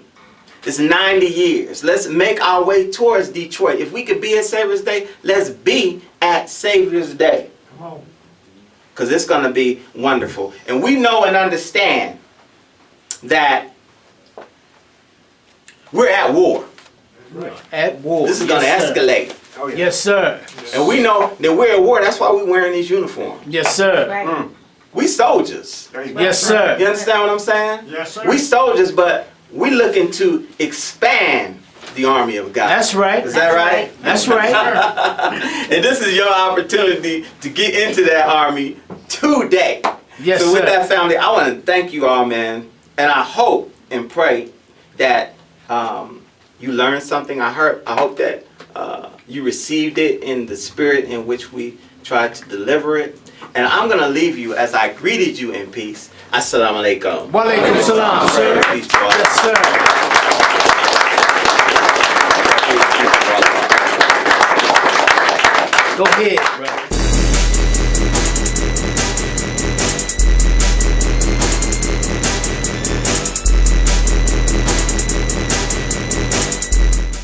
It's 90 years. Let's make our way towards Detroit. If we could be at Savior's Day, let's be at Savior's Day. Come on. Because it's going to be wonderful. And we know and understand that we're at war. At war. This is going to Yes, sir. escalate. Yes, sir. And we know that we're at war. That's why we're wearing these uniforms. Yes, sir. Right. We soldiers. Yes, sir. You understand what I'm saying? Yes, sir. We soldiers, but we looking to expand the army of God. That's right. Is that right? That's right. And this is your opportunity to get into that army today. Yes, So with sir. that, family, I want to thank you all, man. And I hope and pray that you learned something. I hope that you received it in the spirit in which we tried to deliver it. And I'm going to leave you as I greeted you in peace. Assalamu alaikum. Wa alaikum salam, sir. Peace to all. Yes, sir. Go ahead, brother.